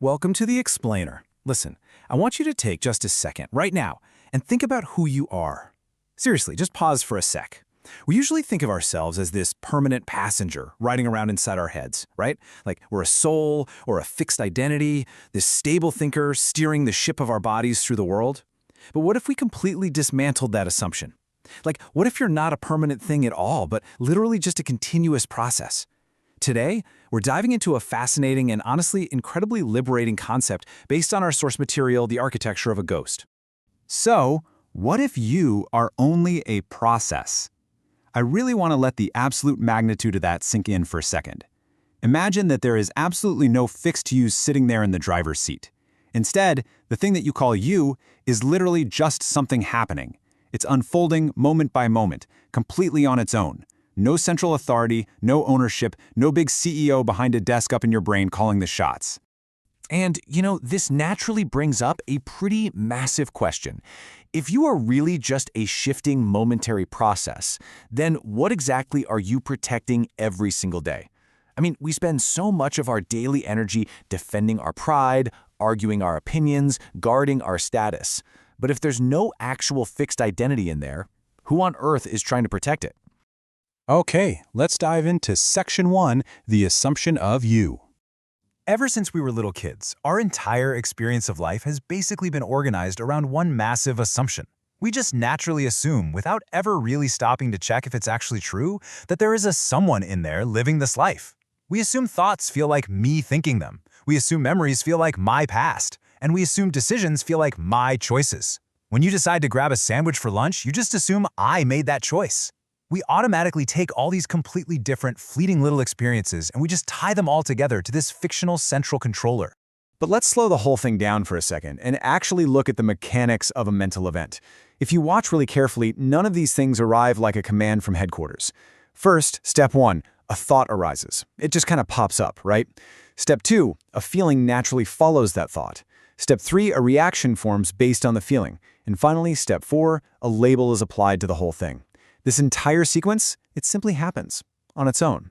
Welcome to the Explainer. Listen, I want you to take just a second right now and think about who you are. Seriously, just pause for a sec. We usually think of ourselves as this permanent passenger riding around inside our heads, right? Like we're a soul or a fixed identity, this stable thinker steering the ship of our bodies through the world. But what if we completely dismantled that assumption? Like, what if you're not a permanent thing at all, but literally just a continuous process? Today, we're diving into a fascinating and honestly incredibly liberating concept based on our source material, the architecture of a ghost. So, what if you are only a process? I really want to let the absolute magnitude of that sink in for a second. Imagine that there is absolutely no fixed you sitting there in the driver's seat. Instead, the thing that you call you is literally just something happening. It's unfolding moment by moment, completely on its own. No central authority, no ownership, no big CEO behind a desk up in your brain calling the shots. And, this naturally brings up a pretty massive question. If you are really just a shifting momentary process, then what exactly are you protecting every single day? I mean, we spend so much of our daily energy defending our pride, arguing our opinions, guarding our status. But if there's no actual fixed identity in there, who on earth is trying to protect it? Okay, let's dive into Section 1, the assumption of you. Ever since we were little kids, our entire experience of life has basically been organized around one massive assumption. We just naturally assume, without ever really stopping to check if it's actually true, that there is a someone in there living this life. We assume thoughts feel like me thinking them. We assume memories feel like my past. And we assume decisions feel like my choices. When you decide to grab a sandwich for lunch, you just assume I made that choice. We automatically take all these completely different, fleeting little experiences and we just tie them all together to this fictional central controller. But let's slow the whole thing down for a second and actually look at the mechanics of a mental event. If you watch really carefully, none of these things arrive like a command from headquarters. First, step 1, a thought arises. It just kind of pops up, right? Step 2, a feeling naturally follows that thought. Step 3, a reaction forms based on the feeling. And finally, step 4, a label is applied to the whole thing. This entire sequence, it simply happens on its own.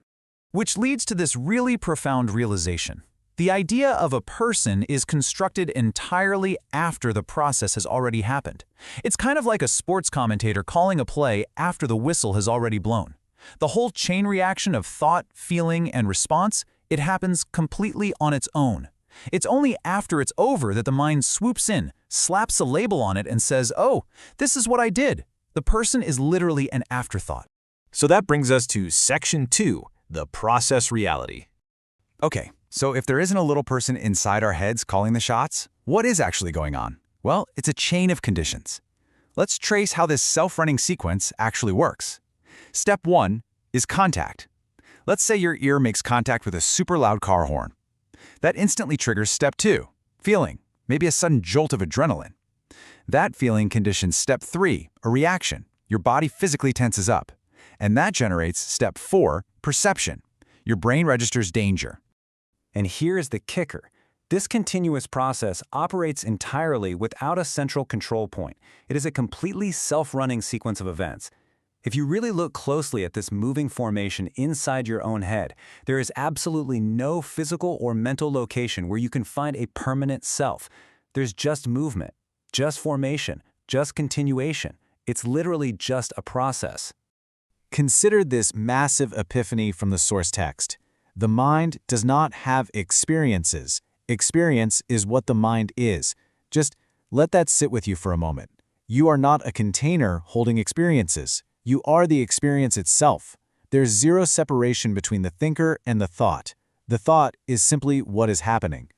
Which leads to this really profound realization. The idea of a person is constructed entirely after the process has already happened. It's kind of like a sports commentator calling a play after the whistle has already blown. The whole chain reaction of thought, feeling, and response, it happens completely on its own. It's only after it's over that the mind swoops in, slaps a label on it, and says, "Oh, this is what I did." The person is literally an afterthought. So that brings us to Section 2, the process reality. Okay, so if there isn't a little person inside our heads calling the shots, what is actually going on? Well, it's a chain of conditions. Let's trace how this self-running sequence actually works. Step 1 is contact. Let's say your ear makes contact with a super loud car horn. That instantly triggers Step 2, feeling, maybe a sudden jolt of adrenaline. That feeling conditions Step 3, a reaction. Your body physically tenses up. And that generates Step 4, perception. Your brain registers danger. And here's the kicker. This continuous process operates entirely without a central control point. It is a completely self-running sequence of events. If you really look closely at this moving formation inside your own head, there is absolutely no physical or mental location where you can find a permanent self. There's just movement. Just formation, just continuation. It's literally just a process. Consider this massive epiphany from the source text. The mind does not have experiences. Experience is what the mind is. Just let that sit with you for a moment. You are not a container holding experiences. You are the experience itself. There's zero separation between the thinker and the thought. The thought is simply what is happening.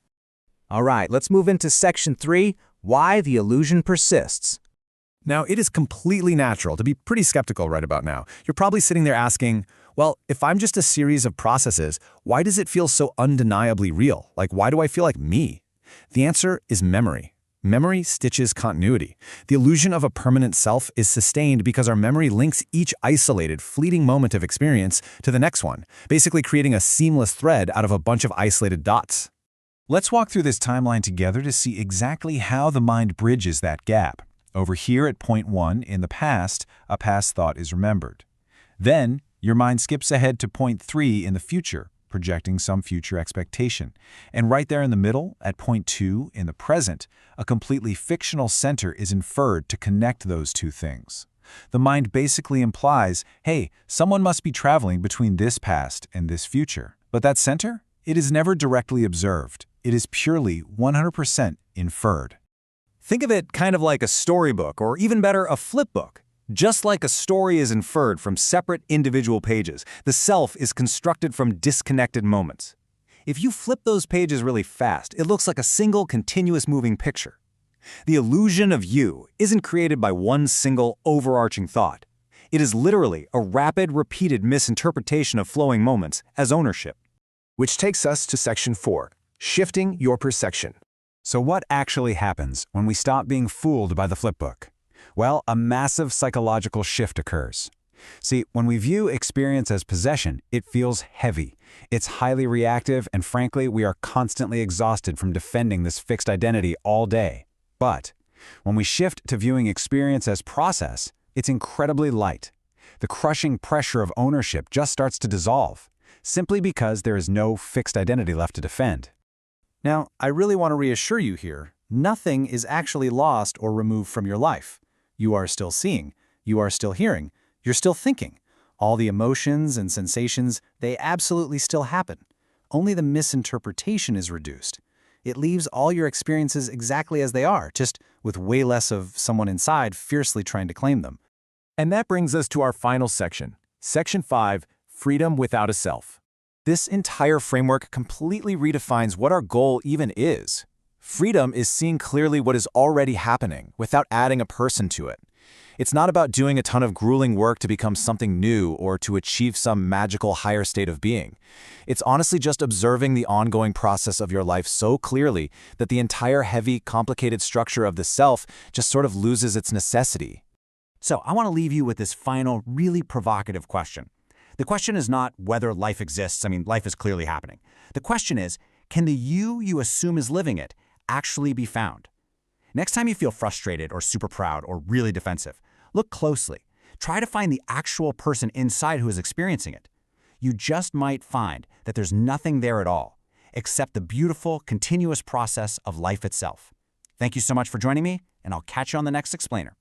All right, let's move into Section 3, why the illusion persists. Now, it is completely natural to be pretty skeptical right about now. You're probably sitting there asking, well, if I'm just a series of processes, why does it feel so undeniably real? Like, why do I feel like me? The answer is memory. Memory stitches continuity. The illusion of a permanent self is sustained because our memory links each isolated, fleeting moment of experience to the next one, basically creating a seamless thread out of a bunch of isolated dots. Let's walk through this timeline together to see exactly how the mind bridges that gap. Over here at point 1, in the past, a past thought is remembered. Then, your mind skips ahead to point 3 in the future, projecting some future expectation. And right there in the middle, at point 2, in the present, a completely fictional center is inferred to connect those two things. The mind basically implies, hey, someone must be traveling between this past and this future. But that center? It is never directly observed. It is purely 100% inferred. Think of it kind of like a storybook, or even better, a flip book. Just like a story is inferred from separate individual pages, the self is constructed from disconnected moments. If you flip those pages really fast, it looks like a single continuous moving picture. The illusion of you isn't created by one single overarching thought. It is literally a rapid, repeated misinterpretation of flowing moments as ownership. Which takes us to section 4, shifting your perception. So what actually happens when we stop being fooled by the flipbook? Well, a massive psychological shift occurs. See, when we view experience as possession, it feels heavy. It's highly reactive, and frankly, we are constantly exhausted from defending this fixed identity all day. But when we shift to viewing experience as process, it's incredibly light. The crushing pressure of ownership just starts to dissolve, simply because there is no fixed identity left to defend. Now, I really want to reassure you here, nothing is actually lost or removed from your life. You are still seeing, you are still hearing, you're still thinking. All the emotions and sensations, they absolutely still happen. Only the misinterpretation is reduced. It leaves all your experiences exactly as they are, just with way less of someone inside fiercely trying to claim them. And that brings us to our final section, Section 5, Freedom Without a Self. This entire framework completely redefines what our goal even is. Freedom is seeing clearly what is already happening without adding a person to it. It's not about doing a ton of grueling work to become something new or to achieve some magical higher state of being. It's honestly just observing the ongoing process of your life so clearly that the entire heavy, complicated structure of the self just sort of loses its necessity. So I want to leave you with this final, really provocative question. The question is not whether life exists. I mean, life is clearly happening. The question is, can the you assume is living it actually be found? Next time you feel frustrated or super proud or really defensive, look closely. Try to find the actual person inside who is experiencing it. You just might find that there's nothing there at all, except the beautiful, continuous process of life itself. Thank you so much for joining me, and I'll catch you on the next explainer.